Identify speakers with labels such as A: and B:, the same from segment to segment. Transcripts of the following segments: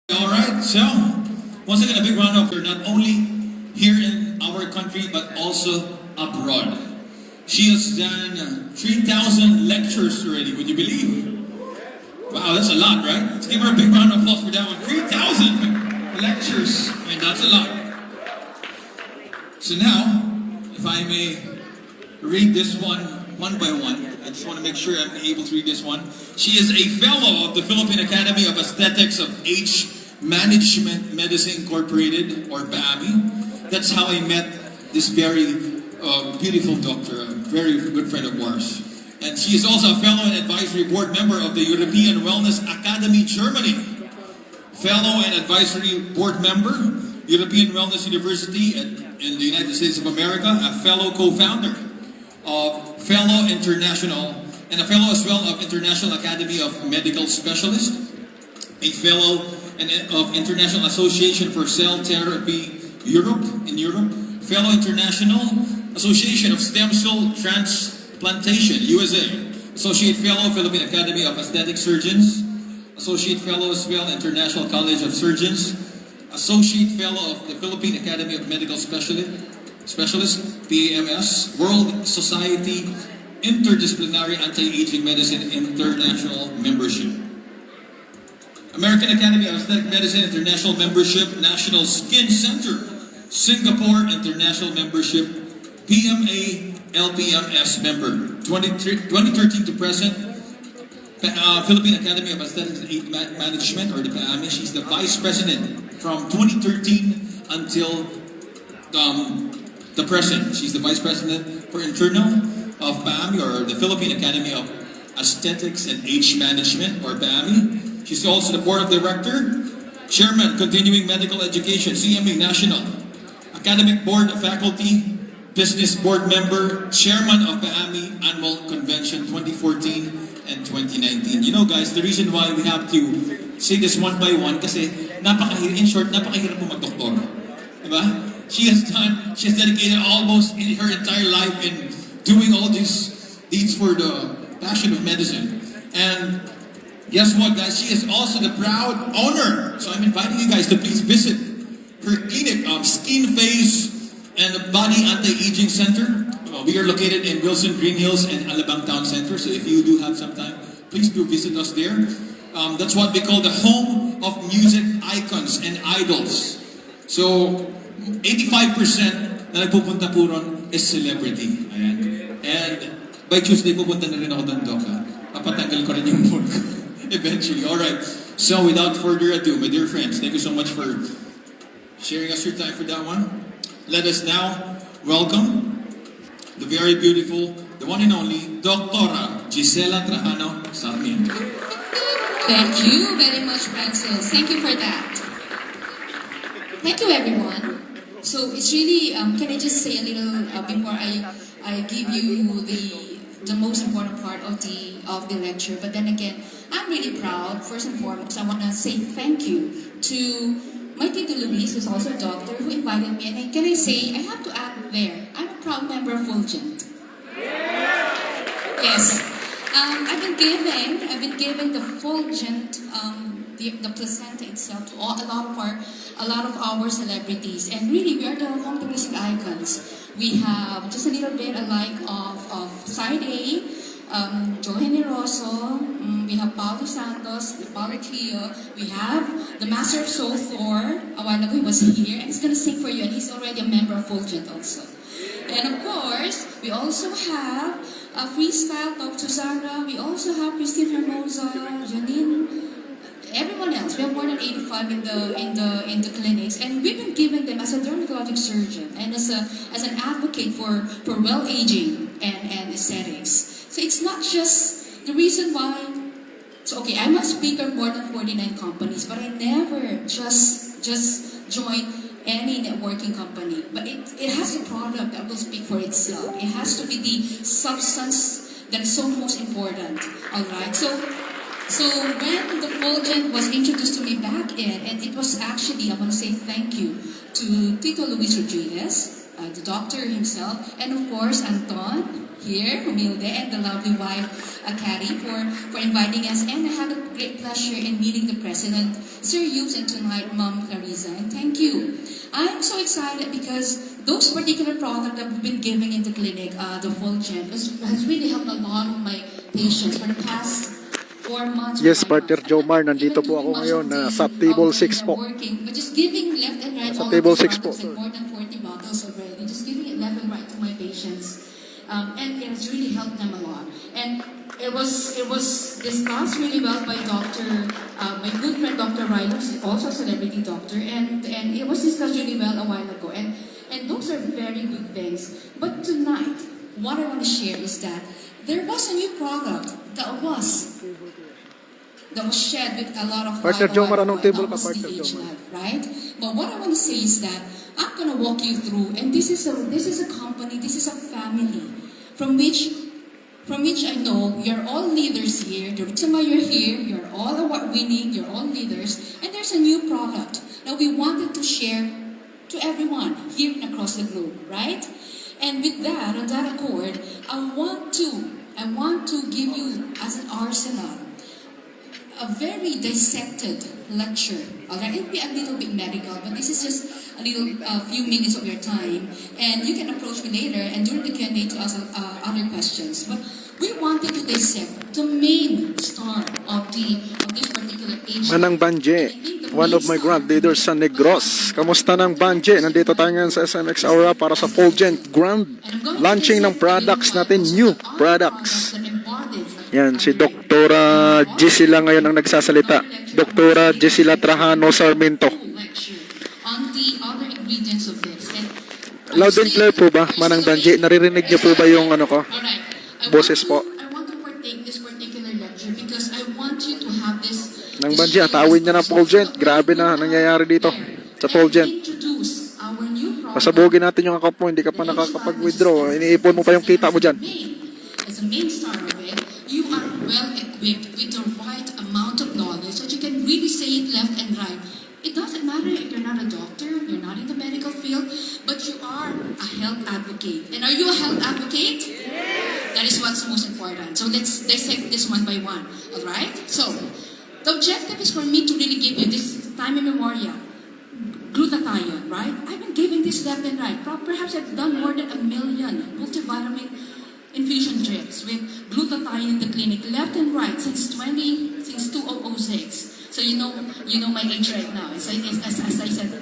A: Alright, so once again a big round of applause, not only here in our country but also abroad. She has done 3,000 lectures already, would you believe? Wow, that's a lot, right? Let's give her a big round of applause for that one. 3,000 lectures, I mean that's a lot. So now, if I may read this one by one, I just want to make sure I'm able to read this one. She is a fellow of the Philippine Academy of Aesthetics of Management Medicine Incorporated, or PAMI. That's how I met this very beautiful doctor, a very good friend of ours. And she is also a fellow and advisory board member of the European Wellness Academy, Germany. Fellow and advisory board member, European Wellness University in the United States of America. A fellow co-founder of Fellow International, and a fellow as well of International Academy of Medical Specialists. A fellow of International Association for Cell Therapy in Europe, fellow International Association of Stem Cell Transplantation, USA, associate fellow, Philippine Academy of Aesthetic Surgeons, associate fellow as well, International College of Surgeons, associate fellow of the Philippine Academy of Medical Specialists, PAMS, World Society Interdisciplinary Anti-Aging Medicine International Membership. American Academy of Aesthetic Medicine International Membership, National Skin Center, Singapore International Membership, PMA LPMS member, 2013 to present, Philippine Academy of Aesthetics and Management, or the PAMI. She's the Vice President from 2013 until the present. She's the Vice President for Internal of PAMI, or the Philippine Academy of Aesthetics and Age Management, or PAMI. She's also the Board of Director, Chairman, Continuing Medical Education, CME National, Academic Board of Faculty, Business Board Member, Chairman of PAMI Annual Convention 2014 and 2019. You know guys, the reason why we have to say this one by one, kasi in short, napakahirap po mag-doktor. Diba? She has dedicated almost her entire life in doing all these deeds for the passion of medicine. And guess what guys, she is also the proud owner. So I'm inviting you guys to please visit her clinic, Skin, Face, and Body Anti-Aging Center. We are located in Wilson Green Hills and Alabang Town Center. So if you do have some time, please do visit us there. That's what we call the home of music icons and idols. So 85% na nagpupunta po ron is celebrity. Ayan. And by Tuesday, pupunta na rin ako doon, Doc. Papatanggal ko rin yung mood ko. Eventually. Alright. So without further ado, my dear friends, thank you so much for sharing us your time for that one. Let us now welcome the very beautiful, the one and only, Dr. Gisela Trajano Sarmiento.
B: Thank you very much, Francis. Thank you for that. Thank you, everyone. So it's really, can I just say a little before I give you the most important part of the lecture. But then again, I'm really proud. First and foremost, I want to say thank you to my Tito Luis, who's also a doctor, who invited me. And can I say, I have to add there, I'm a proud member of Fulgent. Yes. I've been giving the Fulgent, the placenta itself to a lot of our celebrities, and really we are the home to music icons. We have just a little bit alike of 𝙁𝙪𝙤, Johan Rosso, we have Paulo Santos, Paulo Cleo, we have the Master of Soul Thor, a while ago he was here, and he's gonna sing for you, and he's already a member of Fulgent also. And of course, we also have a freestyle talk to Zara, we also have Christine Hermosa, Janine, everyone else. We have more than 85 in the clinics, and we've been giving them as a dermatologic surgeon and as an advocate for well aging and aesthetics. So it's not just the reason why. So okay, I'm a speaker of more than 49 companies, but I never just joined any networking company. But it has a product that will speak for itself. It has to be the substance that is so most important. All right. So when the Fulgent was introduced to me back in, and it was actually, I want to say thank you to Tito Luis Rodriguez, the doctor himself, and of course Anton here, Humilde, and the lovely wife, Carrie, for inviting us. And I had a great pleasure in meeting the president Sir Hughes, and tonight, Mom Clarissa. And thank you. I'm so excited because those particular products that we've been giving in the clinic, the Fulgent, has really helped a lot of my patients for the past 4 months.
C: Yes, Partner Jomar, nandito po ako ngayon sa table 6 po.
B: But just giving left and right
C: Sa
B: all
C: table
B: of these
C: 6 po.
B: products, like more than 40 bottles already, just giving it left and right to my patients. And it has really helped them a lot. And it was discussed really well by my good friend Dr. Riley, who's also a celebrity doctor, and it was discussed really well a while ago. And those are very good things. But tonight, what I want to share is that there was a new product that was shared with a lot of
C: Partner Jomar, anong table ka,
B: that was
C: Partner
B: the age
C: Jomar?
B: lab, right? But what I want to say is that I'm going to walk you through, and this is a company, this is a family from which I know you're all leaders here. The reason why you're here, you're all award-winning, you're all leaders, and there's a new product that we wanted to share to everyone here and across the globe, right? And with that, on that accord, I want to give you as an arsenal a very dissected lecture. Alright, it'll be a little bit medical, but this is just a few minutes of your time, and you can approach me later and during the Q&A to ask other questions. But we wanted to dissect the main star of this particular age.
C: Manang Banje, one of my grand leaders sa Negros. Kamusta ng Banje? Nandito tayo ngayon sa SMX Aura para sa Fulgent Grand launching ng products natin, new products. Yan, si Doktora Gisela ngayon ang nagsasalita. Doktora Gisela Trajano Sarmiento. Loud and clear po ba, Manang Banje? Naririnig niyo po ba yung ano ko? Boses po.
B: I want to partake this particular lecture because I want you to have this.
C: Nang Banje, atawin niya ng Fulgent. Grabe na nangyayari dito sa Fulgent. Pasabugin natin yung account mo, hindi ka pa nakakapag-withdraw. Iniipon mo pa yung kita mo dyan.
B: As a main star of it, you are well equipped with the right amount of knowledge that you can really say it left and right. It doesn't matter if you're not a doctor, you're not in the medical field, but you are a health advocate. And are you a health advocate? Yes. That is what's most important. So let's dissect this one by one. Alright? So, the objective is for me to really give you this time immemorial. Glutathione, right? I've been giving this left and right. Perhaps I've done more than 1 million multivitamin infusion drips with glutathione in the clinic, left and right, since 2006. So you know my age right now. As I said,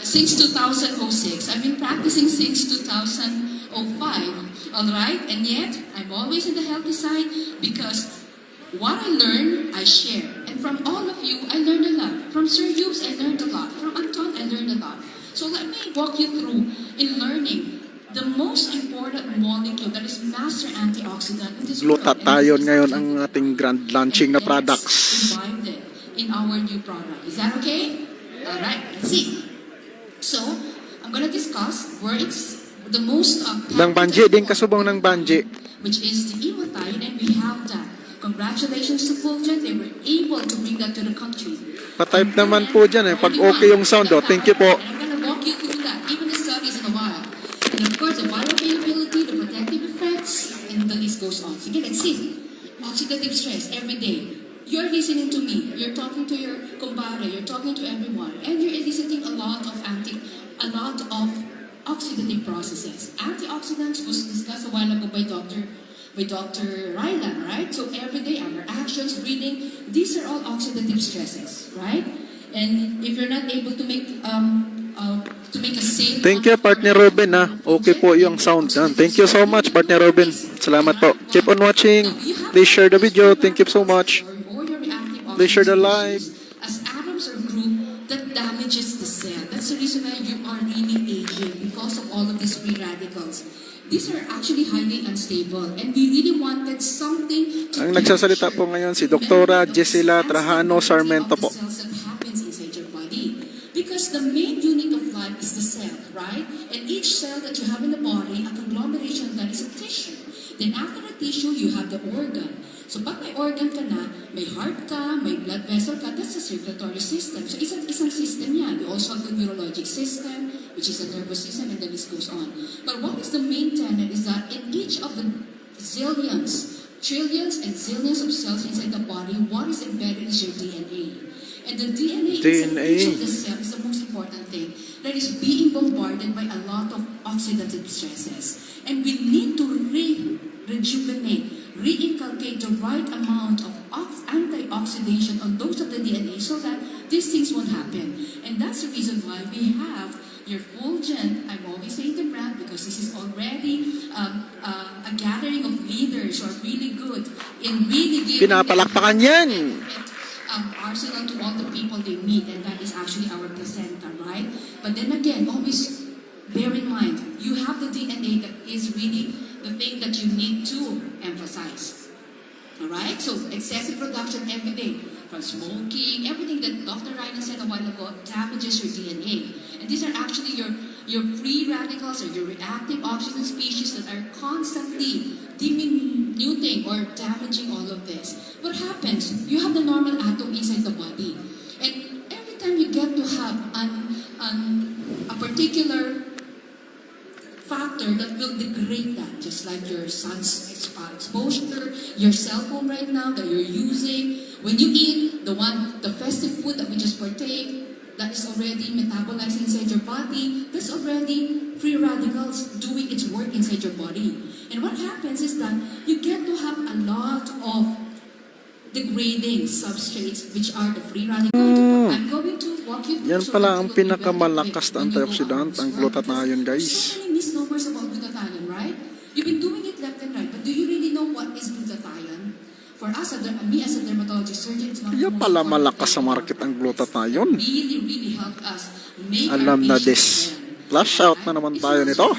B: since 2006. I've been practicing since 2005. All right, and yet I'm always in the healthy side because what I learn, I share. And from all of you, I learned a lot. From Sir Hughes, I learned a lot. From Anton, I learned a lot. So let me walk you through in learning the most important molecule that is master antioxidant in this world.
C: Glutathione ngayon ang ating grand launching na products.
B: In our new product. Is that okay? Alright, let's see. So, I'm gonna discuss where it's the most
C: Nang Banje, din kasubong ng Banje.
B: which is the Emothion, and we have that. Congratulations to Fulgent, they were able to bring that to the country.
C: Pa-type naman po dyan eh, pag okay yung sound. Thank you po.
B: And I'm gonna walk you through that, even the studies in a while. And of course, the bioavailability, the protective effects, and the list goes on. So again, let's see. Oxidative stress every day. You're listening to me. You're talking to your kumpare. You're talking to everyone, and you're eliciting a lot of oxidative processes. Antioxidants was discussed a while ago by Dr. Rylan, right? So every day, our actions, breathing, these are all oxidative stresses, right? And if you're not able to make a safe.
C: Thank you, Partner Robin. Okay po yung sound. Thank you so much, Partner Robin. Salamat po. Keep on watching. Please share the video. Thank you so much. Please share the live.
B: As atoms or group that damages the cell. That's the reason why you are really aging because of all of these free radicals. These are actually highly unstable, and we really wanted something to.
C: Ang nagsasalita po ngayon si Doktora Gisela Trajano Sarmiento po.
B: Because the main unit of life is the cell, right? And each cell that you have in the body, a conglomeration that is a tissue. Then after the tissue, you have the organ. So pag may organ ka na, may heart ka, may blood vessel ka, that's the circulatory system. So isang system yan. You also have the neurologic system, which is the nervous system, and the list goes on. But what is the main tenet is that in each of the zillions, trillions, and zillions of cells inside the body, what is embedded is your DNA. And the DNA,
C: DNA.
B: inside each of the cell is the most important thing. That is being bombarded by a lot of oxidative stresses. And we need to rejuvenate, reinculcate the right amount of antioxidation on those of the DNA so that these things won't happen. And that's the reason why we have your Fulgent. I'm always saying the brand because this is already a gathering of leaders who are really good in really giving
C: Pinapalakpakan yan.
B: arsenal to all the people they meet, and that is actually our placenta, right? But then again, always bear in mind, you have the DNA that is really the thing that you need to emphasize. Alright? So, excessive production every day, from smoking, everything that Dr. Ryan said a while ago damages your DNA. And these are actually your free radicals or your reactive oxygen species that are constantly diminuting or damaging all of this. What happens? You have the normal atom inside the body. And every time you get to have a particular factor that will degrade that, just like your sun's exposure, your cell phone right now that you're using, when you eat the festive food that we just partake, that is already metabolized inside your body, there's already free radicals doing its work inside your body. And what happens is that you get to have a lot of degrading substrates, which are the free radicals. I'm going to walk you through.
C: Yan pala ang pinakamalakas na antioxidant, ang glutathione, guys.
B: So many misnomers about glutathione, right? You've been doing it left and right, but do you really know what is glutathione? For us, me as a dermatology surgeon, it's not
C: Yan pala malakas sa market ang glutathione.
B: Really helped us make
C: Alam na this. Flash out na naman tayo nito.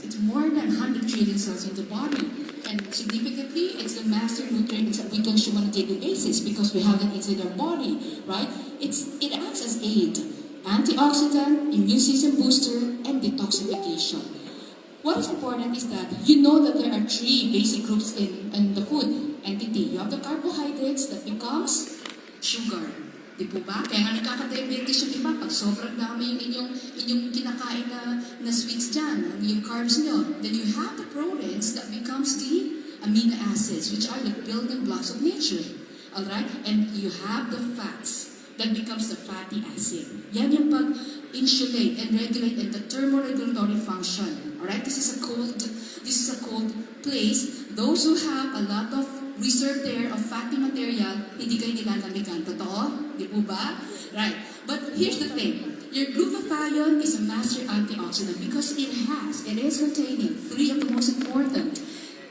B: It's more than 100 trillion cells in the body. And significantly, it's the master nutrient that we consume on a daily basis because we have it inside our body, right? It acts as aid, antioxidant, immune system booster, and detoxification. What is important is that you know that there are three basic groups in the food entity. You have the carbohydrates that becomes sugar. Di po ba? Kaya nga nagkaka-diabetes yung iba pag sobrang dami yung inyong kinakain na sweets dyan, yung carbs nyo. Then you have the proteins that becomes the amino acids, which are the building blocks of nature. Alright? And you have the fats that becomes the fatty acid. Yan yung pag-insulate and regulate and the thermoregulatory function. Alright? This is a cold place. Those who have a lot of reserve there of fatty material, hindi kayo nilalamigan. Totoo? Di po ba? Right. But here's the thing. Your glutathione is a master antioxidant because it is containing three of the most important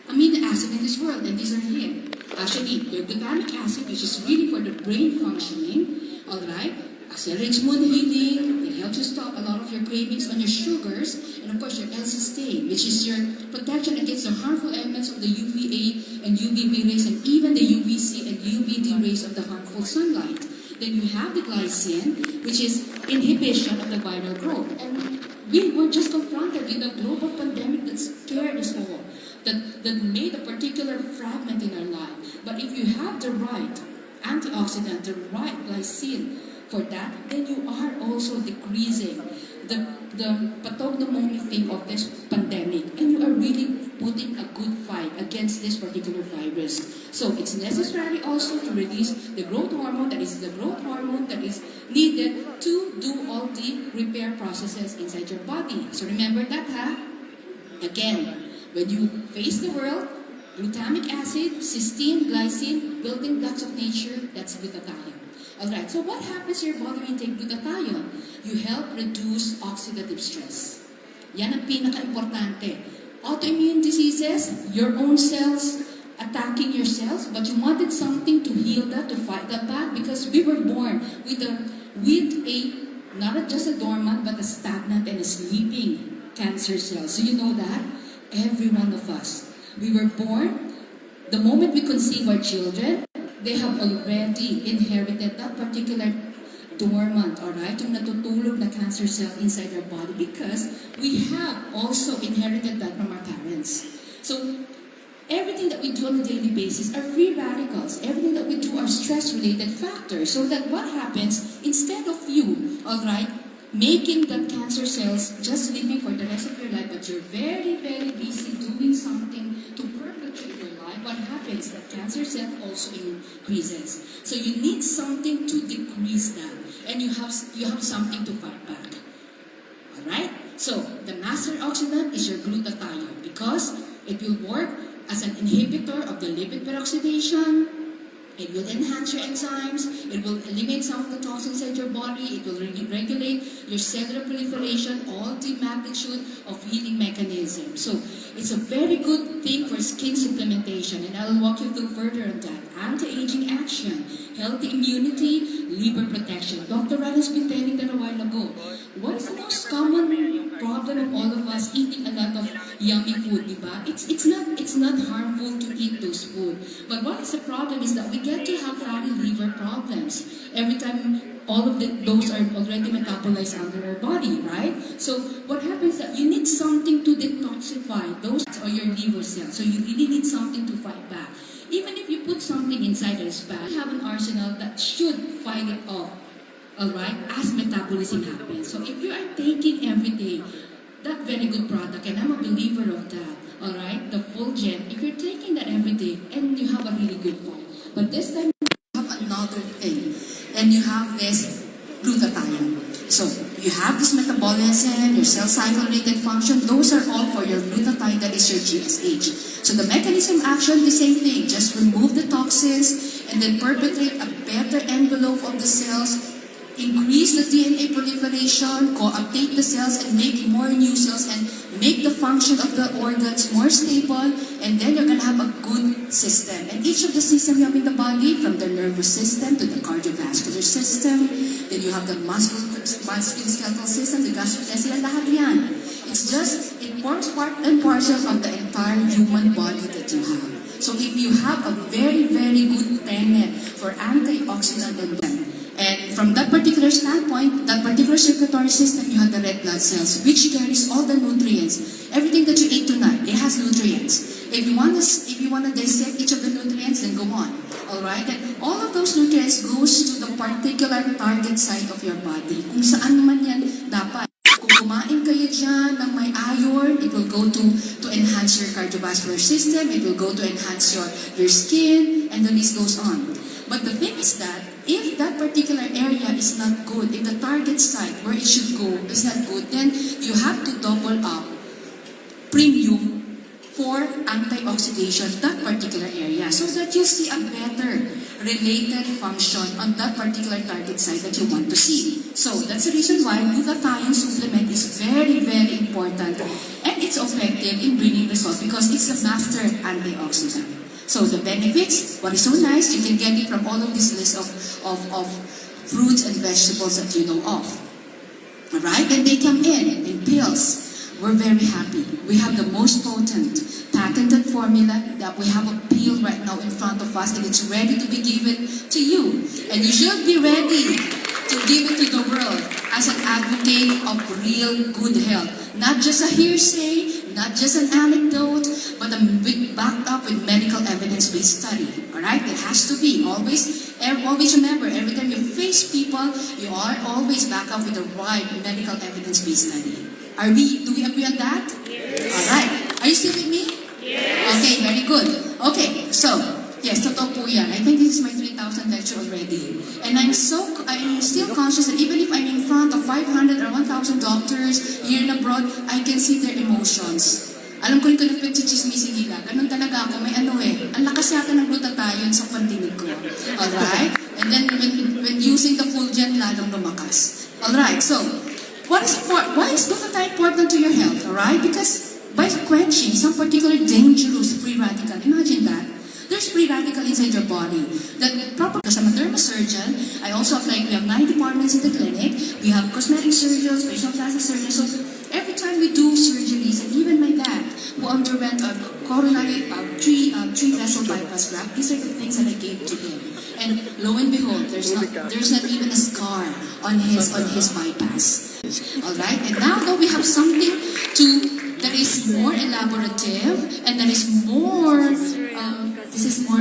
B: amino acids in this world, and these are here. Actually, your glutamic acid, which is really for the brain functioning, alright, accelerates mood healing, it helps you stop a lot of your cravings on your sugars, and of course your L-cysteine, which is your protection against the harmful elements of the UVA and UVB rays, and even the UVC and UVD rays of the harmful sunlight. Then you have the glycine, which is inhibition of the viral growth. And we were just confronted with a global pandemic that scared us all, that made a particular fragment in our life. But if you have the right antioxidant, the right glycine for that, then you are also decreasing the pathognomonic thing of this pandemic, and you are really putting a good fight against this particular virus. So it's necessary also to release the growth hormone, that is needed to do all the repair processes inside your body. So remember that, huh? Again, when you face the world, glutamic acid, cysteine, glycine, building blocks of nature, that's glutathione. Alright, so what happens to your body when you take glutathione? You help reduce oxidative stress. Yan ang pinaka-importante. Autoimmune diseases, your own cells attacking your cells, but you wanted something to heal that, to fight that back, because we were born with a not just a dormant, but a stagnant and a sleeping cancer cell. So you know that? Every one of us. We were born, the moment we conceive our children, they have already inherited that particular dormant, alright, yung natutulog na cancer cell inside our body, because we have also inherited that from our parents. So, everything that we do on a daily basis are free radicals. Everything that we do are stress-related factors. So that what happens, instead of you, alright, making the cancer cells just living for the rest of your life, but you're very, very busy doing something to perpetuate your life, what happens? That cancer cell also increases. So you need something to decrease that, and you have something to fight back. All right. So the master oxidant is your glutathione because it will work as an inhibitor of the lipid peroxidation. It will enhance your enzymes. It will eliminate some of the toxins inside your body. It will regulate your cellular proliferation, all the magnitude of healing mechanism. So it's a very good thing for skin supplementation, and I'll walk you through further on that. Anti-aging action, healthy immunity, liver protection. Dr. Ran has been telling that a while ago. What is the most common problem of all of us eating a lot of yummy food, diba? It's not harmful to eat those food. But what is the problem is that we get to have fatty liver problems every time all of those are already metabolized under our body, right? So what happens is that you need something to detoxify those or your liver cells. So you really need something to fight back. Even if you put something inside our span, you have an arsenal that should fight it off, all right, as metabolism happens. So if you are taking every day that very good product, and I'm a believer of that, all right, the Fulgent, if you're taking that every day and you have a really good fight, but this time you have another thing, and you have this glutathione. So you have this metabolism, your cell cycle related function, those are all for your glutathione, that is your GSH. So the mechanism action, the same thing, just remove the toxins and then perpetrate a better envelope of the cells, increase the DNA proliferation, co-update the cells and make more new cells and make the function of the organs more stable, and then you're going to have a good system. And each of the systems you have in the body, from the nervous system to the cardiovascular system, then you have the musculoskeletal system, the gastrointestinal, lahat yan. It's just, it forms part and parcel of the entire human body that you have. So if you have a very, very good tenet for antioxidant and from that particular standpoint, that particular circulatory system, you have the red blood cells, which carries all the nutrients. Everything that you ate tonight, it has nutrients. If you want to dissect each of the nutrients, then go on. All right? And all of those nutrients goes to the particular target site of your body. Kung saan man yan dapat. Kung kumain kayo dyan ng may iron, it will go to enhance your cardiovascular system, it will go to enhance your skin, and the list goes on. But the thing is that, if that particular area is not good, if the target site where it should go is not good, then you have to double up premium for antioxidation that particular area so that you see a better related function on that particular target site that you want to see. So that's the reason why glutathione supplement is very, very important, and it's effective in bringing results because it's a master antioxidant. So the benefits, what is so nice, you can get it from all of this list of fruits and vegetables that you know of. Alright? And they come in pills. We're very happy. We have the most potent, patented formula that we have a pill right now in front of us, and it's ready to be given to you. And you should be ready to give it to the world as an advocate of real good health. Not just a hearsay, not just an anecdote, but backed up with medical evidence-based study. Alright? It has to be. Always remember, every time you face people, you are always backed up with the right medical evidence-based study. Do we agree on that? Yes. Alright. Are you still with me? Yes. Okay, very good. Okay, so, yes, totoo po yan. I think this is my 3,000 lecture already. And I'm still conscious that even if I'm in front of 500 or 1,000 doctors here and abroad, I can see their emotions. Alam ko rin ko nagpagchichismisin nila. Ganun talaga ako. May ang lakas yata ng glutathione sa pandinig ko. Alright? And then when using the Fulgent, lalong lumakas. Alright, so, why is glutathione important to your health? Alright? Because by quenching some particular dangerous free radical, imagine that, there's free radical inside your body. Because I'm a dermasurgeon, I also have we have 9 departments in the clinic. We have cosmetic surgeons, facial plastic surgeons. So every time we do surgeries, and even my dad, who underwent a coronary three vessel bypass graft, these are the things that I gave to him. And lo and behold, there's not even a scar on his bypass. All right, and now that we have something that is more elaborative and that is more. This is more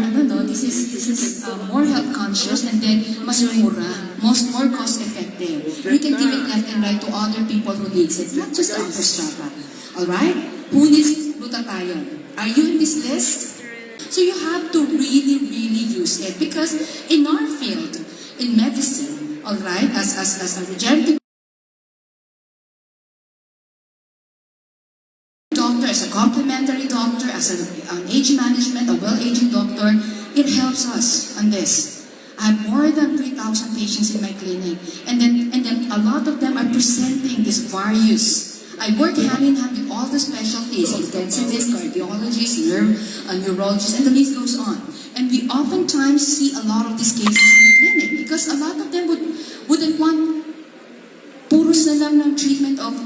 B: more health conscious, and then mas mura, more cost effective. We can give it left and right to other people who needs it, not just the Alright? Who needs glutathione? Are you in this list? So you have to really, really use it, because in our field, in medicine, all right, as a regenerative doctor, as a complementary doctor, as an age management, a well-aging doctor, it helps us on this. I have more than 3,000 patients in my clinic, and then a lot of them are presenting these various. I work hand in hand with all the specialties, intensivists, cardiologists, neurologists, and the list goes on. And we oftentimes see a lot of these cases in the clinic, because a lot of them wouldn't want puros na lang ng treatment of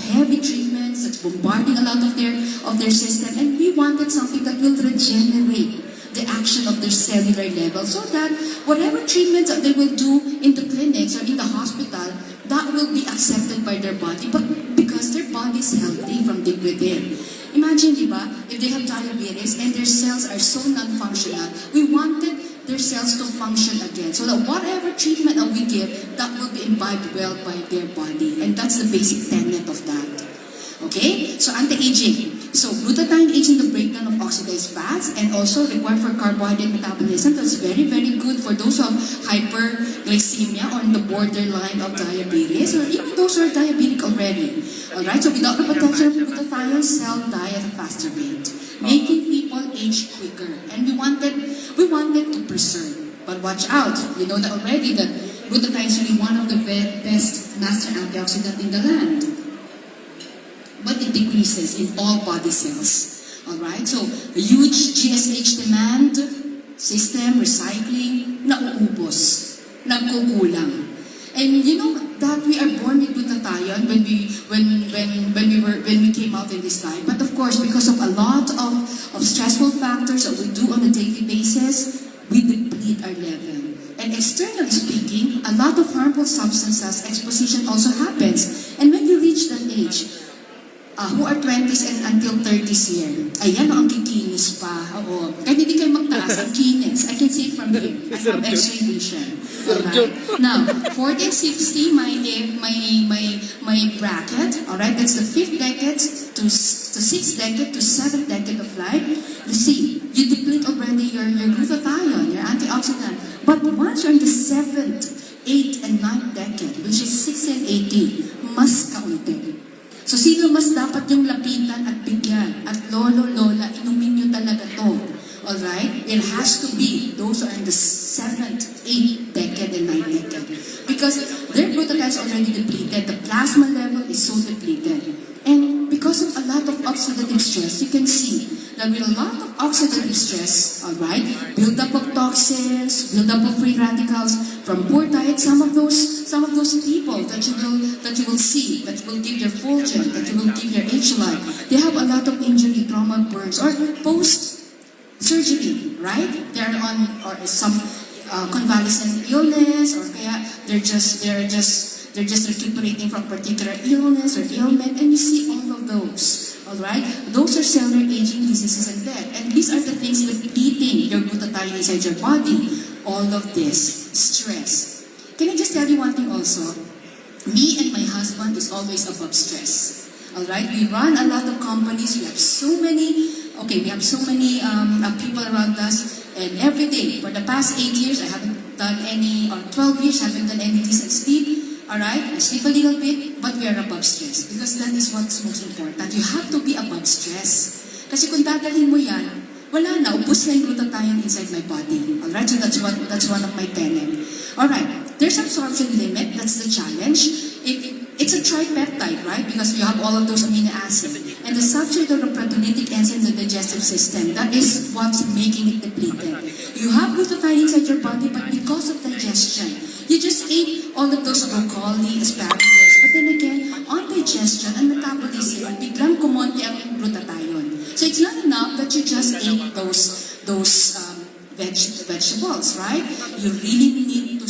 B: heavy treatments that's bombarding a lot of their system, and we wanted something that will regenerate the action of their cellular level, so that whatever treatments that they will do in the clinics or in the hospital, that will be accepted by their body, but because their body is healthy from deep within. Imagine, diba, if they have diabetes and their cells are so non-functional, we wanted their cells to function again, so that whatever treatment that we give, that will be imbibed well by their body, and that's the basic tenet of that. Okay? So anti-aging. So glutathione aids in the breakdown of oxidized fats, and also required for carbohydrate metabolism. That's very, very good for those who have hyperglycemia or on the borderline of diabetes, or even those who are diabetic already. Alright, so without the potential, glutathione cell die at a faster rate, making people age quicker. And we wanted to preserve. But watch out, you know that already that glutathione is really one of the best master antioxidant in the land. But it decreases in all body cells. Alright? So, a huge GSH demand, system, recycling, nauubos, nagkukulang. And you know that we are born with glutathione when we came out in this life. But of course, because of a lot of stressful factors that we do on a daily basis, we deplete our level. And externally speaking, a lot of harmful substances exposition also happens. And when you reach that age, who are 20s and until 30s here, ayan, ang kikinis pa. Oo. Kahit hindi kayo magtaas, ang kinis. I can see it from here. I have x-ray vision. Alright. Now, 40 and 60, my bracket, alright, that's the 5th decade to 6th decade to 7th decade of life. You see, you deplete already your glutathione, your antioxidant. But once you're in the 7th, 8th, and 9th decade, which is 6 and 18, mas kaunti. So, sino mas dapat yung lapitan at bigyan? At lolo-lola, inumin nyo talaga to. Alright? It has to be those who are in the 7th, 8th decade, and 9th decade. Because their glutathione is already depleted. The plasma level is so depleted. And because of a lot of oxidative stress, you can see that with a lot of oxidative stress, alright, build-up of toxins, build-up of free radicals, from poor diet, some of those people that you will see, that will give their Fulgent, that you will give their 𝙁𝙪𝙚, they have a lot of injury, trauma, burns, or post-surgery, right? They're on or some convalescent illness, or kaya they're just recuperating from particular illness or ailment, and you see all of those. Alright? Those are cellular aging, diseases, and death. And these are the things depleting your glutathione inside your body. All of this. Stress. Can I just tell you one thing also? Me and my husband is always above stress. Alright? We run a lot of companies. We have so many people around us. And every day, for the past 8 years, I haven't done any, or 12 years, I haven't done any decent sleep. Alright? I sleep a little bit, but we are above stress. Because that is what's most important. You have to be above stress. Kasi kung dadalhin mo yan, wala na, ubos na yung glutathione inside my body. Alright? So that's one of my tenets. Alright. There's absorption limit. That's the challenge. It's a tripeptide, right? Because you have all of those amino acids. And the substrate of the proteolytic enzyme in the digestive system, that is what's making it depleted. You have glutathione inside your body, but because of digestion, you just ate all of those broccoli, asparagus, but then again, on digestion and metabolism, biglang kumonti ang glutathione. So it's not enough that you just ate those vegetables, right? You really need to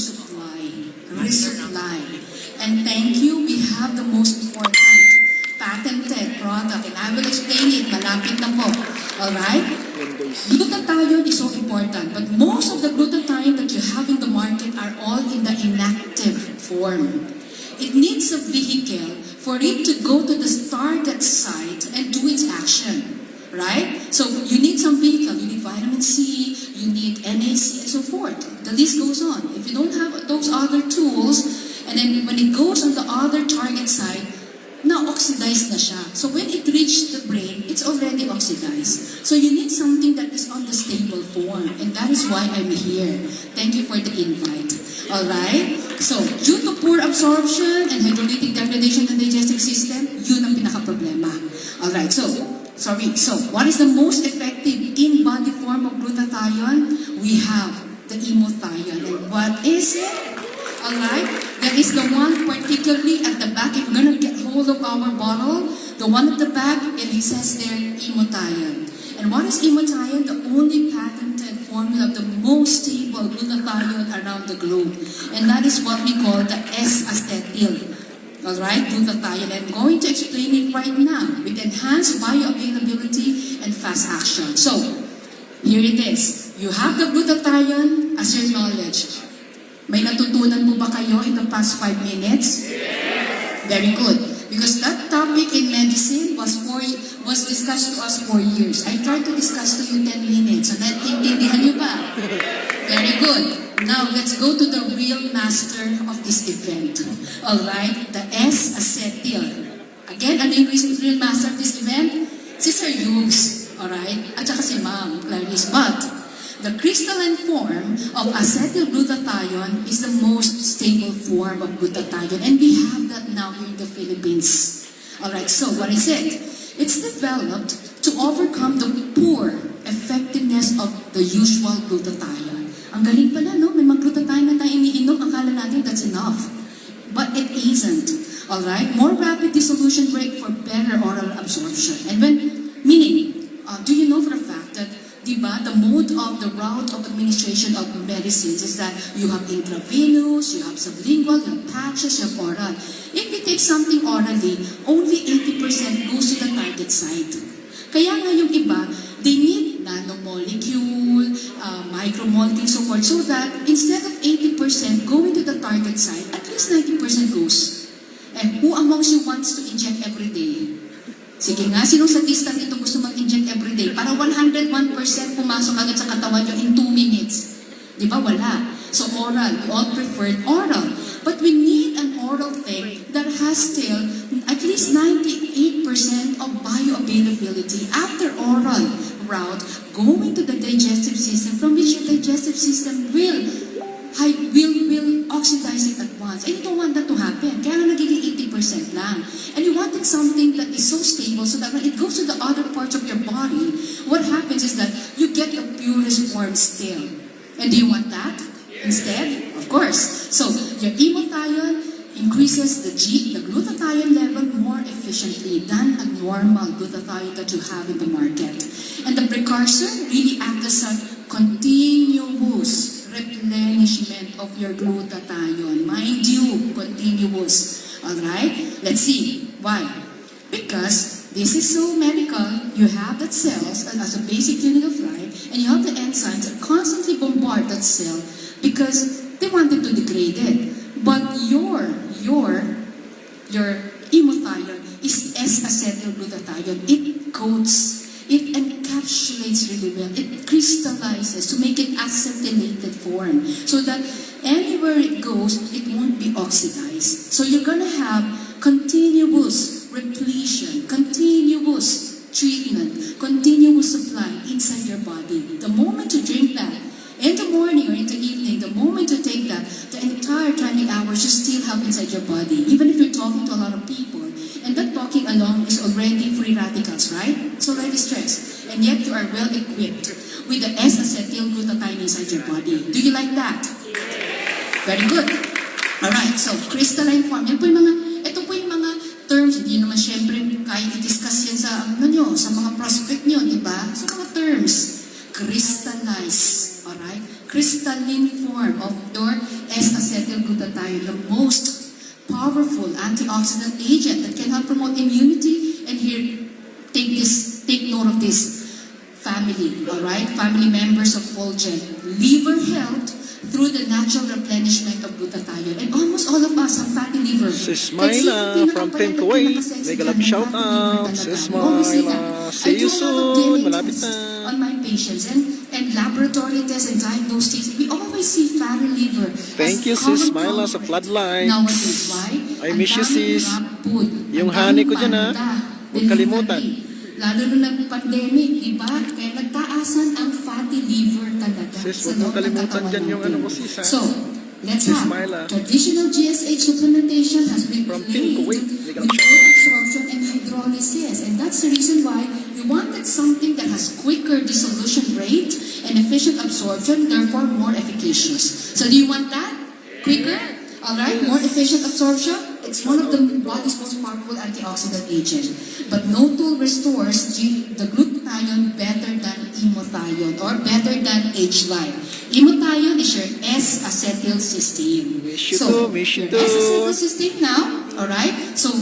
B: resupply. And thank you, we have the most important patented product, and I will explain it, malapit na po. Alright? Glutathione is so important, but most of the glutathione that you have in the market are all in the inactive form. It needs a vehicle for it to go to the target site and do its action. Right? So you need some vehicle, you need vitamin C, forth. The list goes on. If you don't have those other tools, and then when it goes on the other target site, na-oxidize na siya. So when it reaches the brain, it's already oxidized. So you need something that is on the stable form. And that is why I'm here. Thank you for the invite. Alright? So, due to poor absorption and hydrolytic degradation in the digestive system, yun ang pinaka-problema. Alright, so what is the most effective in-body form of glutathione? We have the Emothion. And what is it? Alright, that is the one particularly at the back. If you're gonna get hold of our bottle, the one at the back, it says there, Emothion. And what is Emothion? The only patented formula of the most stable glutathione around the globe. And that is what we call the S-acetyl. Alright, glutathione. I'm going to explain it right now with enhanced bioavailability and fast action. So, here it is. You have the glutathione as your knowledge. May natutunan po ba kayo in the past 5 minutes? Very good. Because that topic in medicine was discussed to us for years. I tried to discuss to you 10 minutes. So naintindihan niyo ba? Very good. Now, let's go to the real master of this event. Alright? The S-acetyl. Again, ano yung real master of this event? Si Sir Hughes. Alright? At saka si Ma'am Clarice. But, the crystalline form of acetylglutathione is the most stable form of glutathione, and we have that now here in the Philippines. Alright, so what is it? It's developed to overcome the poor effectiveness of the usual glutathione. Ang galing pala, no? May mga glutathione na tayo iniinom, akala natin that's enough. But it isn't. Alright? More rapid dissolution rate for better oral absorption. And meaning, do you know for a fact that diba, the mode of the route of administration of medicines is that you have intravenous, you have sublingual, you have patches, you have oral. If you take something orally, only 80% goes to the target site. Kaya nga yung iba, they need nanomolecule, micromolecule, so forth, so that instead of 80% going to the target site, at least 90% goes. And who amongst you wants to inject every day? Sige nga, sinong sadistan ito gusto mag-inject everyday? Para 101% pumasok agad sa katawan nyo in 2 minutes. Di ba? Wala. So oral, we all preferred oral. But we need an oral thing that has still at least 98% of bioavailability after oral route going to the digestive system, from which your digestive system will oxidize it at once. And you don't want that to happen. Kaya nga nagiging 80% lang. And you wanted something that is so stable so that when it goes to the other parts of your body, what happens is that you get the purest form still. And do you want that instead? Of course. So, your Emothion increases the glutathione level more efficiently than a normal glutathione that you have in the market. And the precursor really acts as a continuous replenishment of your glutathione. Mind you, continuous. Alright? Let's see. Why? Because this is so medical. You have that cells as a basic unit of life, and you have the enzymes that constantly bombard that cell because they wanted to degrade it. But your Emothion is S-acetylglutathione. It coats, it encapsulates really well. It crystallizes to make it acetylated form so that anywhere it goes, it won't be oxidized. So you're gonna have continuous repletion, continuous treatment, continuous supply inside your body. The moment you drink that, in the morning or in the evening, the moment you take that, the entire 20 hours you still have inside your body. Even if you're talking to a lot of people, and that talking along is already free radicals, right? It's already stress. And yet you are well equipped with the S-acetylglutathione inside your body. Do you like that? Very good. Alright, so crystalline form. Ito po yung mga terms, hindi naman syempre kaya i-discuss yan sa mga prospect nyo, di ba? So mga terms, crystallize, alright? Crystalline form of your S-acetylglutathione, the most powerful antioxidant agent that can help promote immunity. And here, take note of this. Family, alright? Family members of Fulgent. Liver health through the natural replenishment of glutathione. And almost all of us have fatty liver.
C: Sis Myla from Kuwait. Mega love shout out. Sis Myla. See you soon. Malapit na.
B: On my patients and laboratory tests and diagnoses, we always I see fatty liver
C: Thank you, sis Myla, sa floodlights.
B: Nowadays, why?
C: I miss you, sis. Yung
B: Ang
C: honey
B: daming
C: ko dyan, ha?
B: panda,
C: Huwag kalimutan.
B: delivery. Lalo nung nag-pandemic, di ba? Kaya nagtaasan ang fatty liver talaga.
C: Sis,
B: sa
C: huwag mong
B: loob ng
C: kalimutan
B: katawan
C: dyan yung
B: natin.
C: ano ko, sis, ha?
B: So, let's
C: Sis
B: have
C: Myla.
B: traditional GSH supplementation has been
C: From
B: replaced
C: Kuwait.
B: with oil absorption and hydrolysis. And that's the reason why we wanted something that has quicker dissolution rate and efficient absorption, therefore more efficacious. So do you want that? Quicker? Alright, more efficient absorption? It's one of the body's most powerful antioxidant agent. But no tool restores the glutathione better than Emothion or better than 𝙁𝙪. Emothion is your S-acetylcysteine. So, your S-acetylcysteine now, alright? So,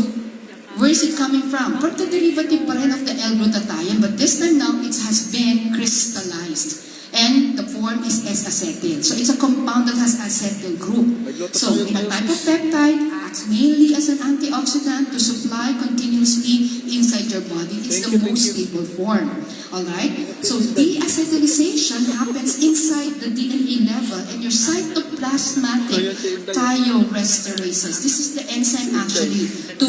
B: where is it coming from? From the derivative pa rin of the L-glutathione, but this time now, it has been crystallized. And the form is S-acetyl. So it's a compound that has acetyl group. So in a type of peptide, acts mainly as an antioxidant to supply continuously inside your body. It's the most stable form. Alright? So deacetylization happens inside the DNA level and your cytoplasmatic thioesterases. This is the enzyme actually to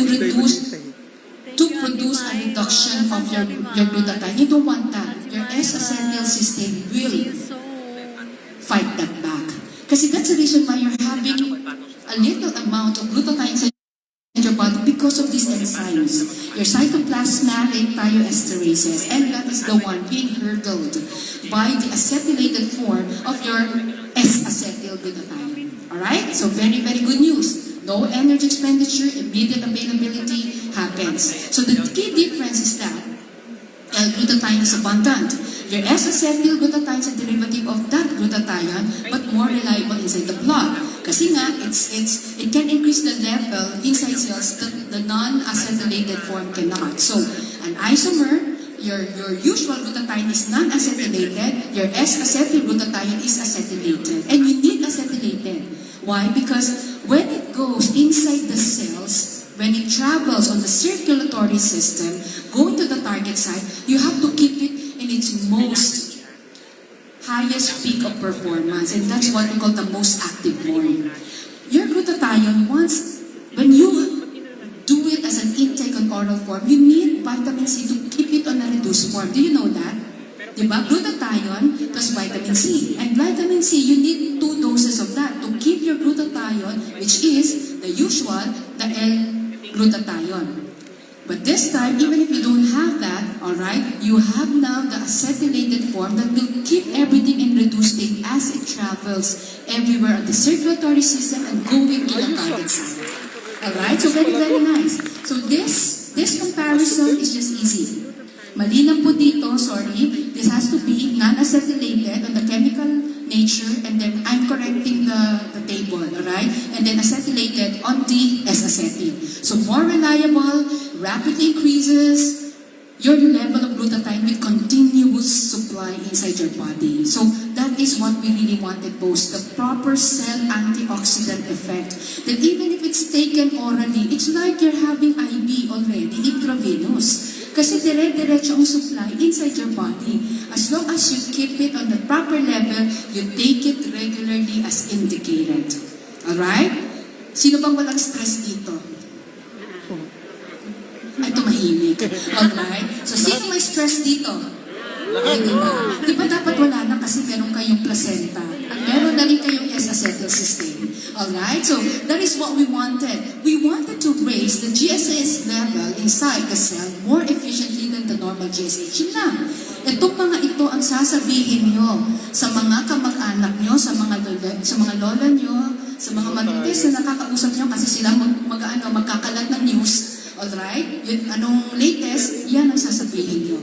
B: produce a reduction of your glutathione. You don't want that. Your S-acetylcysteine will fight that back. Kasi that's the reason why you're having a little amount of glutathione in your body because of these enzymes. Your cytoplasmatic thioesterases, and that is the one being hurdled by the acetylated form of your S-acetylglutathione. Alright? So very, very good news. No energy expenditure, immediate availability happens. So the key difference is that L-glutathione is abundant. Your S-acetylglutathione is a derivative of that glutathione, but more reliable inside the blood. Kasi nga, it can increase the level inside cells that the non-acetylated form cannot. So, an isomer, your usual glutathione is non-acetylated, your S-acetylglutathione is acetylated. And you need acetylated. Why? Because when it goes inside the cells, when it travels on the circulatory system, going to the target site, you have to keep it in its most highest peak of performance, and that's what we call the most active form. Your glutathione, when you do it as an intake on oral form, you need vitamin C to keep it on a reduced form. Do you know that? Diba? Glutathione plus vitamin C. And vitamin C, you need 2 doses of that to keep your glutathione, which is the usual, the L-glutathione. But this time, even if you don't have that, alright, you have now the acetylated form that will keep everything in reduced state as it travels everywhere on the circulatory system and going to the target site. Alright, so very, very nice. So this comparison is just easy. Malinaw po dito, sorry, this has to be non-acetylated on the chemical nature, and then I'm correcting the table, alright? And then acetylated on the S-acetyl. So more reliable, rapidly increases your level of glutathione with continuous supply inside your body. So that is what we really wanted most, the proper cell antioxidant effect. That even if it's taken orally, it's like you're having IV already, intravenous. Kasi dire-diretso ang supply inside your body. As long as you keep it on the proper level, you take it regularly as indicated. Alright? Sino bang walang stress dito? Ay, tumahimik. Alright? So, sino may stress dito? Ay, diba? Diba dapat wala na kasi meron kayong placenta at meron na rin kayong S-acetylcysteine. Alright? So, that is what we wanted. We wanted to raise the GSH level inside the cell more efficiently than the normal GSH. Yun lang. Itong mga ito ang sasabihin nyo sa mga kamag-anak nyo, sa mga lola nyo, sa mga marites na nakakausap nyo kasi sila magkakalat ng news. Alright? Yun, anong latest, yan ang sasabihin nyo.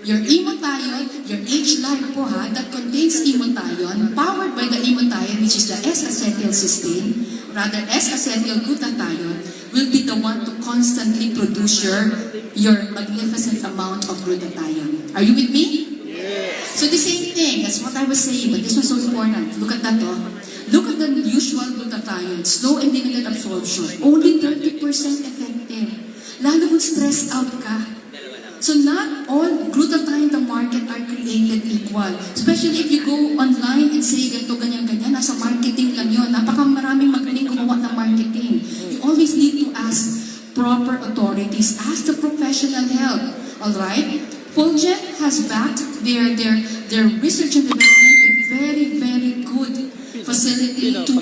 B: Your Emothion, your 𝙁𝙪 po that contains Emothion, powered by the Emothion, which is the S-acetylcysteine, rather S-acetylglutathione, will be the one to constantly produce your magnificent amount of glutathione. Are you with me? Yes. So the same thing, that's what I was saying, but this was so important. Look at that, oh. Look at the usual glutathione, slow and limited absorption, only 30% effective. Lalo kung stressed out ka. So not all glutathione in the market are created equal. Especially if you go online and say, ganito, ganyan, ganyan, Alright? Fulgent has backed their research and development with very good facility to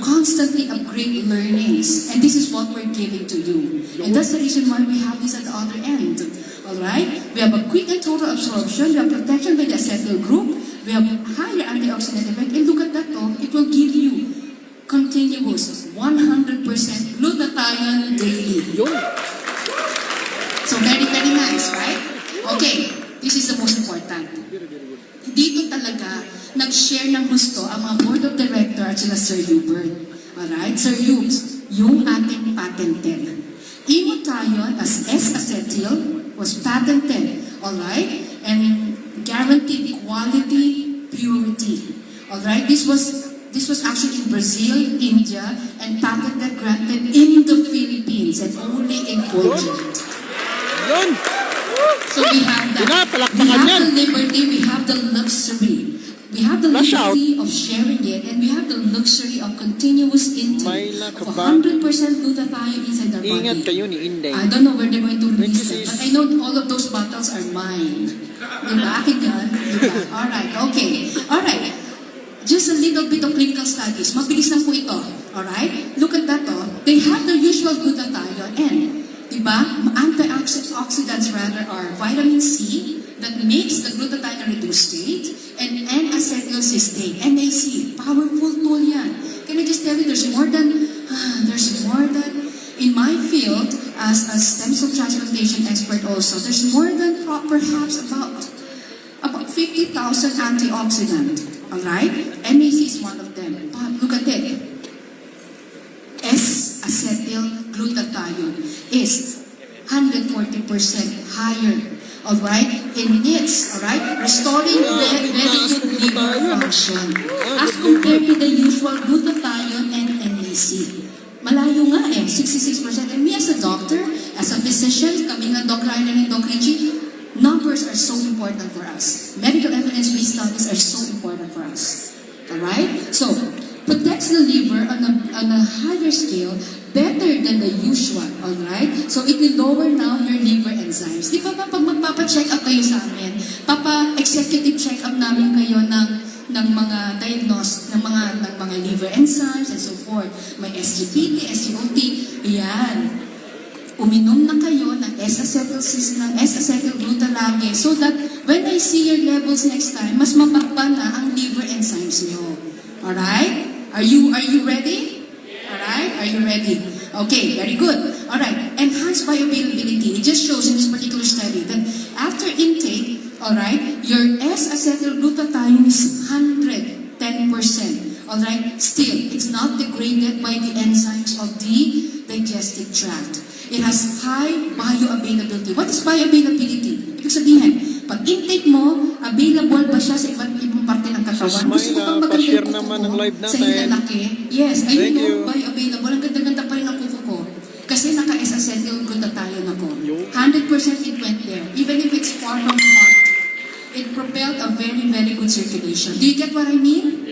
B: constantly upgrade learnings. And this is what we're giving to you. And that's the reason why we have this at the other end. Alright? We have a quick and total absorption, we have protection by the acetyl group, we have higher antioxidant effect, and look at that it will give you continuous 100% glutathione daily. So very nice, right? Okay, this is the most important. Dito talaga, nag-share ng gusto ang mga board of director at sila Sir Hubert. Alright? Sir Hubes, yung ating patented. Emothion as S-acetyl was patented. Alright? And guaranteed quality, purity. Alright? This was actually in Brazil, India, and patented granted in the Philippines and only in Fulgent. So we have that. We have the liberty, we have the luxury. We have the liberty of sharing it, and we have the luxury of continuous intake of 100% glutathione inside our body. I don't know where they're going to release it, but I know all of those bottles are mine. Diba? Akin yan? Diba? Alright, okay. Alright. Just a little bit of clinical studies. Mabilis lang po ito. Alright? Look at that They have the usual glutathione and diba? Antioxidants rather are vitamin C that makes the glutathione reduced state and N-acetylcysteine, NAC. Powerful tool yan. Can I just tell you there's more than in my field as a stem cell transplantation expert also, there's more than perhaps about 50,000 antioxidant. Alright? NAC is one of them. But look at it. S-acetylglutathione is 140% higher, alright, in its, alright, restoring very good liver function as compared to the usual glutathione and NAC. Malayo nga 66%. And me as a doctor, as a physician, kami nga Doc Ryan and Doc Richie, numbers are so important for us. Medical evidence-based studies are so important for us. Alright? So, protects the liver on a higher scale better than the usual, alright? So it will lower now your liver enzymes. Di ba pag magpapa-check up kayo sa amin, executive check up namin kayo ng mga diagnose ng mga liver enzymes and so forth. May SGPT, SGOT, yan. Uminom na kayo ng S-acetylglutalage so that when I see your levels next time, mas mababa na ang liver enzymes niyo. Alright? Are you ready? Alright? Are you ready? Okay, very good. Alright. Enhanced bioavailability. It just shows in this particular study that after intake, alright, your S-acetylglutathione is 110%. Alright? Still, it's not degraded by the enzymes of the digestive tract. It has high bioavailability. What is bioavailability? Ibig sabihin, pag intake mo, available ba siya sa iba't ibang parte ng katawan? Gusto mo bang maganda yung kuko ko sa hinalaki? Yes, ayun mo, bioavailable. Ang ganda-ganda pa rin ang kuko ko. Kasi naka-S-acetylglutathione ako. 100% it went there. Even if it's far from the heart. It propelled a very good circulation. Do you get what I mean?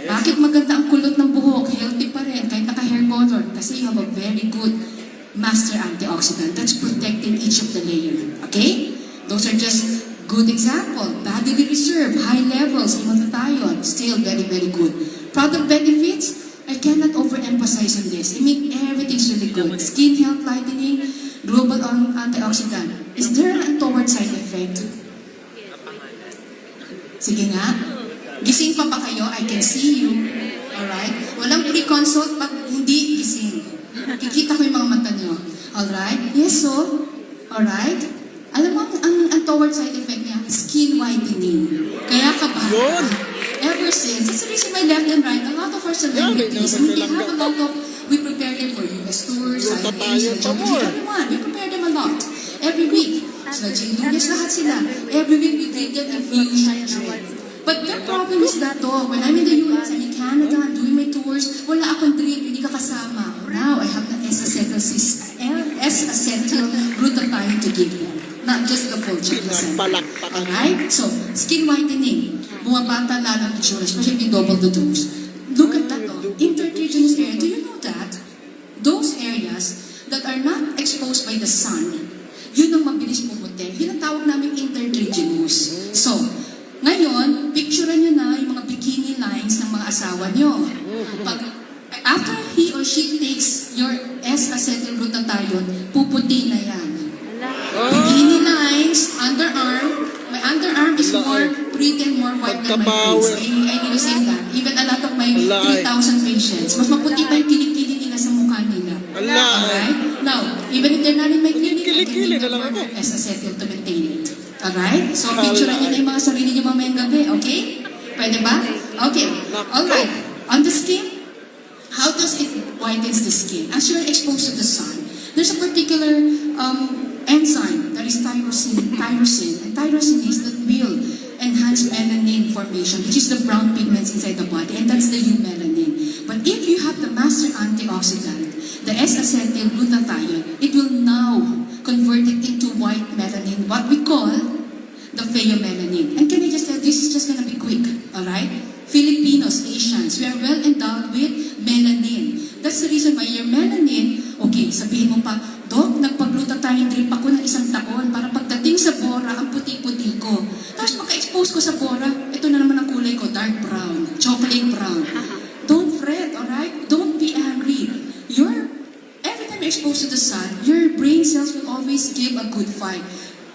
B: Bakit maganda ang kulot ng buhok? Healthy pa rin, kahit naka-hair color. Kasi you have a very good master antioxidant that's protecting each of the layer. Okay? Those are just good example. Bodily reserve, high levels, hemathione, still very good. Product benefits, I cannot overemphasize on this. I mean, everything's really good. Skin health lightening, global antioxidant. Is there an untoward side effect? Sige nga. Gising pa ba kayo? I can see you. Alright? Walang pre-consult pag hindi gising. Kikita ko yung mga mata nyo. Alright? Yes, so, alright? Alam mo, ang untoward side effect niya, skin whitening. Kaya ka ba? Ever since, it's the reason why left and right, a lot of our celebrities, we have a lot of, we prepare them for US tours, IAs, everyone, we prepare them a lot. Every week. So, Lunes lahat sila. Every week, we give them infusion drip. But the problem is that when I'm in the US, I'm in Canada, I'm doing my tours, wala akong drip, hindi ka kasama. Now, I have the S-acetylglutathione to give them. Not just the Fulgent. Alright? So, skin whitening. Bumabata lalo ang itsura, especially if you double the dose. Look at that intertriginous area. Do you know that? Those areas that are not exposed by the sun, yun ang mabilis pumuti. Yun ang tinatawag namin intertriginous. So, ngayon, picturean nyo na yung mga bikini lines ng mga asawa nyo. After he or she takes your S-acetylglutathione, puputi na yan. Bikini lines, underarm. My underarm is more pretty and more white than my face. I need to say that. Even a lot of my 3,000 patients, mas maputi pa yung kilikili nila sa mukha nila. Alright? Now, even if they're not in my clinic, I can give them more S-acetyl to maintain it. Alright? So, picturean nyo na yung mga sarili nyo mamayang gabi, okay? Pwede ba? Okay. Alright. On the skin, how does it whitens the skin? As you're exposed to the sun, there's a particular enzyme that is tyrosine. And tyrosine is that will enhance melanin formation, which is the brown pigments inside the body, and that's the eumelanin. But if you have the master antioxidant, the S-acetylglutathione, it will now convert it into white melanin, what we call the pheomelanin. And can I just tell, this is just gonna be quick, alright? Filipinos, Asians, we are well endowed with melanin. That's the reason why your melanin, okay, sabihin mo pa, Dok, nagpag-glutathione drip ako ng 1 taon para pagdating sa bora, ang puti-puti ko. Tapos pagka-expose ko sa bora, ito na naman ang kulay ko, dark brown, chocolate brown. Don't fret, alright? Don't be angry. Every time you're exposed to the sun, your brain cells will always give a good fight.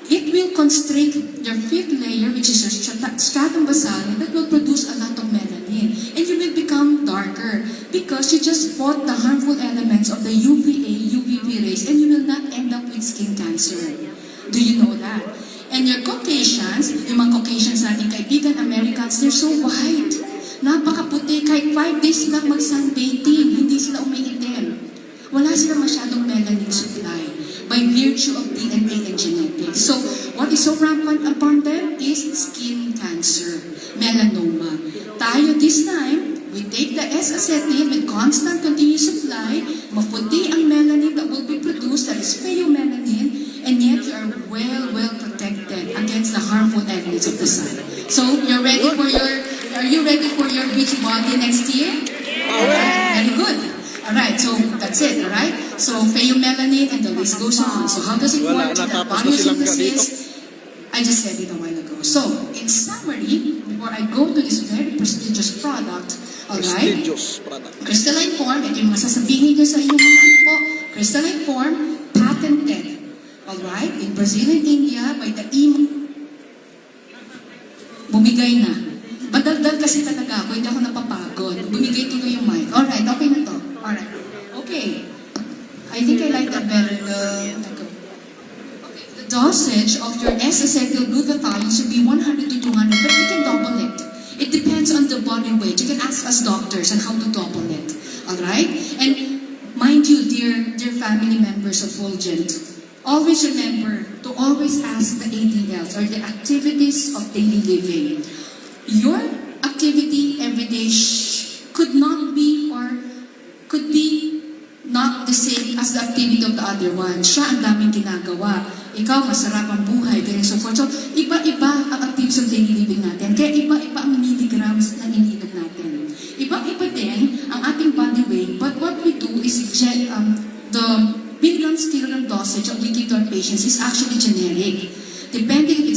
B: It will constrict your 5th layer, which is your stratum basale, that will produce a lot of melanin. And you will become darker because you just fought the harmful elements of the UVA, UVB rays, and you will not end up with skin cancer. Do you know that? And your Caucasians, yung mga Caucasians natin kaibigan, Americans, they're so white. Napakaputi, kahit 5 days silang mag-sunbathing, hindi sila umiitim. Wala silang masyadong melanin supply by virtue of DNA and genetics. So, what is so rampant upon them is skin cancer, melanoma. Tayo this time, we take the S-acetyl with constant continuous supply, maputi ang melanin that will be produced, that is pheomelanin, and yet you are well protected against the harmful elements of the sun. So, are you ready for your beach body next year? Very good. Alright, so that's it, alright? So, pheomelanin and the list goes on. So, how does it work? The biosynthesis, I just said it a while ago. So, in summary, before I go to this very prestigious product, alright? Crystalline form, ito yung masasabihin nyo sa inyong mga ano po, crystalline form, patented. Alright? In Brazil and India, by the bumigay na. Badaldal kasi talaga ako, hindi ako napapagod. Bumigay tuloy yung mic. Alright, okay na to. Alright. Okay. I think I like that better. The dosage of your S-acetylglutathione should be 100 to 200, but we can double it. It depends on the body weight. You can ask us doctors on how to double it. Alright? And mind you, dear family members of Fulgent, always remember to always ask the ADLs or the activities of daily living. Your activity every day could not be or could be not the same as the activity of the other one. Siya ang daming ginagawa. Ikaw, masarap ang buhay, ganyan so forth. So, iba-iba ang activities of daily living natin. Kaya iba-iba ang milligrams na iniinom natin. Iba-iba din ang ating body weight, but what we do is the milligrams kilogram dosage that we give to our patients is actually generic. Depending if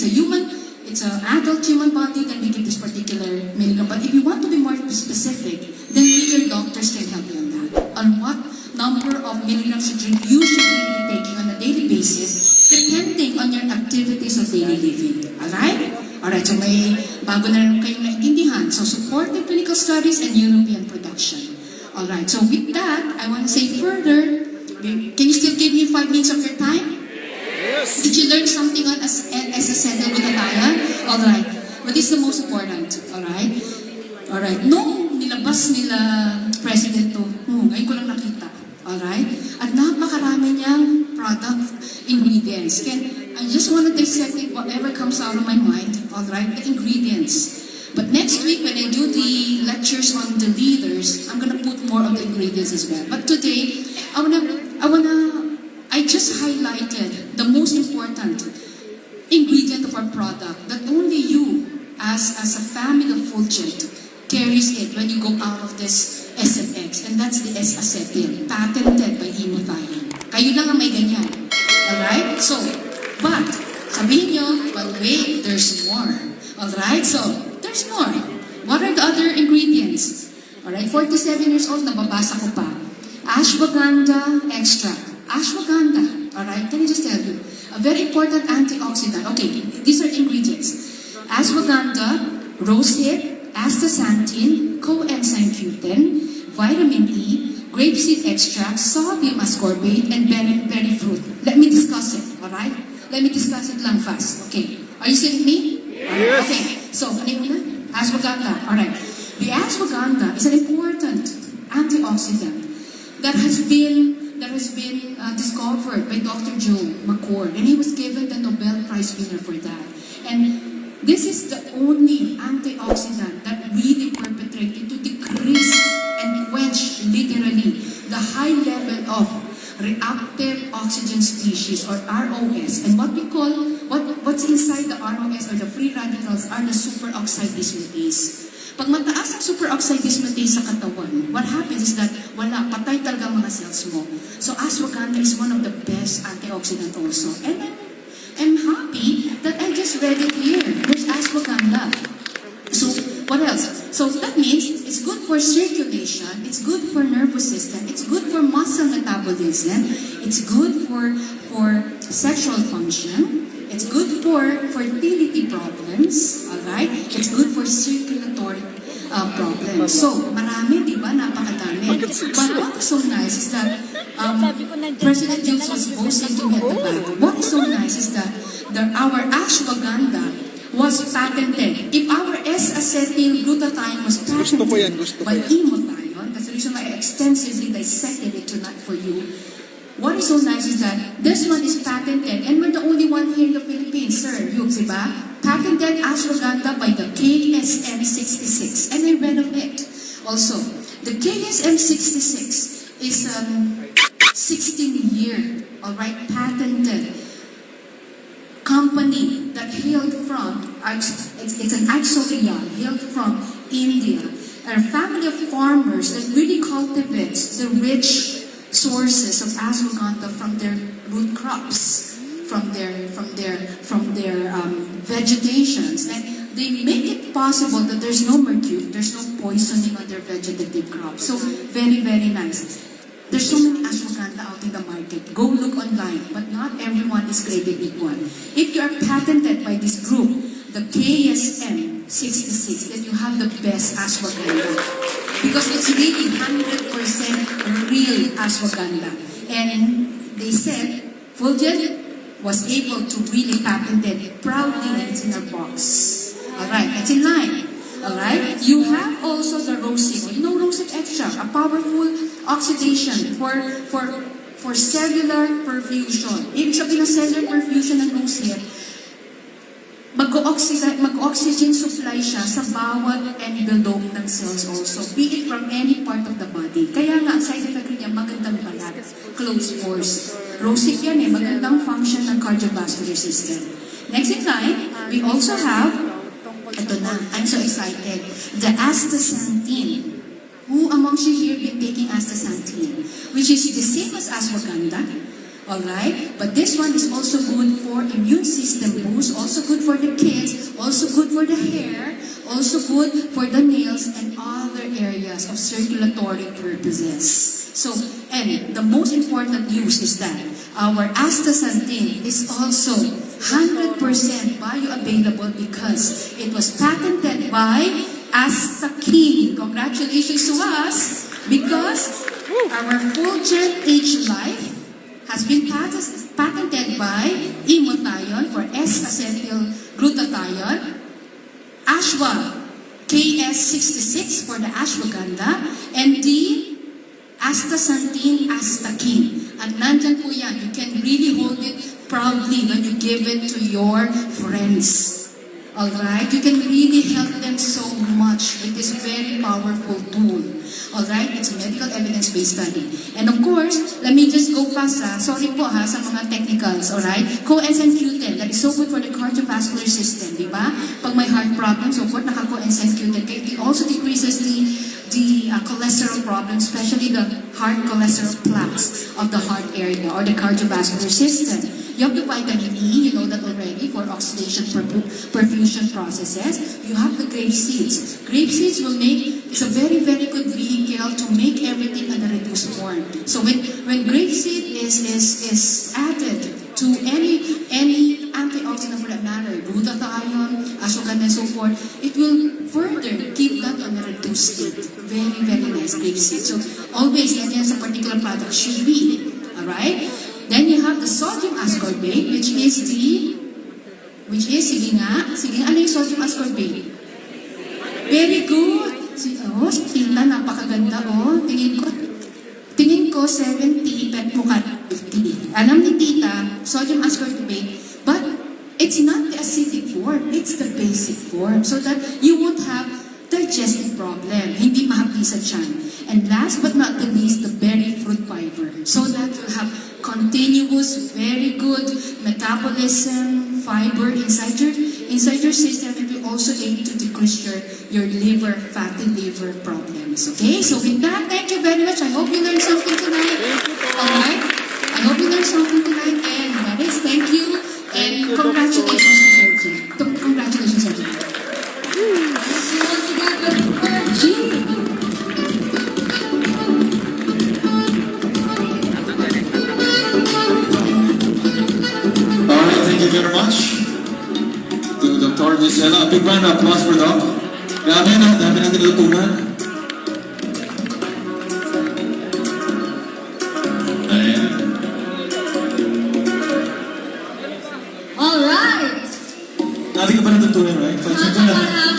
B: it's an adult human body, then we give this particular milligram. But if you want to be more specific, then your doctors can help you on that. On what number of milligrams you drink you should be taking on a daily basis, depending on your activities of daily living. Alright? Alright, so may bago na rin kayong naintindihan. So supportive clinical studies and European production. Alright, so with that, I want to say further, can you still give me 5 minutes of your time? Yes. Did you learn something on S-acetylglutathione? Alright. But this is the most important. Alright? Alright. Nung nilabas nila President to, ngayon ko lang nakita. Alright? At napakarami niyang product ingredients. I just want to dissect it, whatever comes out of my mind. Alright? The ingredients. But next week, when I do the lectures on the leaders, I'm gonna put more of the ingredients as well. But today, I just highlighted the most important ingredient of our product that only you, as a family of Fulgent, carries it when you go out of this SMX, and that's the S-acetyl, patented by Emothion. Kayo lang ang may ganyan. Alright? So, but, Sabihin nyo, well, wait, there's more. Alright, so, there's more. What are the other ingredients? Alright, 47 years old, nababasa ko pa. Ashwagandha extract. Ashwagandha, alright, can I just tell you? A very important antioxidant. Okay, these are ingredients. Ashwagandha, rosehip, astaxanthin, coenzyme Q10, vitamin E, grapeseed extract, sodium ascorbate, and berry fruit. Let me discuss it, alright? Let me discuss it lang fast. Okay. Are you still with me?
C: Yes.
B: Okay. So, ano yung una? Ashwagandha. Alright. The ashwagandha is an important antioxidant that has been discovered by Dr. Joe McCord, and he was given the Nobel Prize winner for that. And this is the only antioxidant that really perpetrated to decrease and quench literally the high level of reactive oxygen species, or ROS. And what we call, what's inside the ROS, or the free radicals, are the superoxide dismutase. Pag mataas ang superoxide dismutase sa katawan, what happens is that wala, patay talaga ang mga cells mo. So ashwagandha is one of the best antioxidant also. And I'm happy that I just read it here. There's ashwagandha. So, what else? So that means it's good for circulation, it's good for nervous system, it's good for muscle metabolism, it's good for sexual function, it's good for fertility problems, alright? It's good for circulatory problems. So, marami, di ba? Napakadami. But what is so nice is that President Jones was boasting to me at the back. What is so nice is that our ashwagandha was patented. If our S-acetylglutathione was patented by Emothion, that's the reason why I extensively dissected it tonight for you. What is so nice is that this one is patented, and we're the only one here in the Philippines, sir. Yung, diba? Patented ashwagandha by the KSM66, and I read of it. Also, the KSM66 is 16-year, alright, patented company that hailed from, it's an axolian, hailed from India. A family of farmers that really cultivates the rich sources of ashwagandha from their root crops, from their vegetations, and they make it possible that there's no mercury, there's no poisoning on their vegetative crops. So very, very nice. There's so many ashwagandha out in the market. Go look online, but not everyone is created equal. If you are patented by this group, the KSM66, then you have the best ashwagandha. Because it's really 100% real ashwagandha. And they said, Fulgent was able to really patent it proudly, and it's in our box. Alright, that's in line. Alright? You have also the rosehip. You know rosehip extract, a powerful oxidation for cellular perfusion. Ibig sabihin ng cellular perfusion ng rosehip, mag-oxygen supply siya sa bowel and below ng cells also, be it from any part of the body. Kaya nga, ang side effect niya, magandang balat, closed pores. Rosehip yan magandang function ng cardiovascular system. Next in line, we also have, ito na, I'm so excited, the astaxanthin. Who amongst you here been taking astaxanthin? Which is the same as ashwagandha, alright? But this one is also good for immune system boost, also good for the kids, also good for the hair, also good for the nails and other areas of circulatory purposes. So, and the most important news is that our astaxanthin is also 100% bioavailable because it was patented by Astakin. Congratulations to us because our Fulgent Age Life has been patented by Emothion for S-acetylglutathione, Ashwa KS66 for the ashwagandha, and the astaxanthin astakin. At nandyan po yan, you can really hold it proudly when you give it to your friends. Alright? You can really help them so much with this very powerful tool. Alright? It's a medical evidence-based study. And of course, let me just go fast sorry po sa mga technicals. Alright? Coenzyme Q10, that is so good for the cardiovascular system. Diba? Pag may heart problems, so what naka-coenzyme Q10, it also decreases the cholesterol problem, especially the heart cholesterol plaques of the heart area or the cardiovascular system. You have the vitamin E, you know that already, for oxidation perfusion processes. You have the grape seeds. Grape seeds will make, it's a very, very good vehicle to make everything in a reduced form. So when grape seed is added to any antioxidant for that matter, glutathione, ashwagandha, and so forth, it will further keep that on a reduced state. Very, very nice grape seed. So always, yan sa particular product should be. Alright? Then you have the sodium ascorbate, which is, sige nga, ano yung sodium ascorbate? Very good. Oh, tita, napakaganda, oh. Tingin ko 70, pet mo ka 50. Alam ni tita, sodium ascorbate, but it's not the acidic form, it's the basic form, so that you won't have digestive problem, hindi mahapdi sa tiyan. And last but not the least, the berry fruit fiber, so that you have continuous, very good metabolism, fiber inside your system. It will also aid to decrease your liver, fatty liver problems. Okay? So with that, thank you very much. I hope you learned something tonight. Alright? I hope you learned something tonight. And that is, thank you. And congratulations to Sergi. Congratulations, Sergi.
A: Thank you very much to Dr. Gisela. A big round of applause for Doc. Grabe na, dami natin natutunan. Ayan.
D: Alright!
A: Dami ka pa natutunan, right? Pag-check ko na.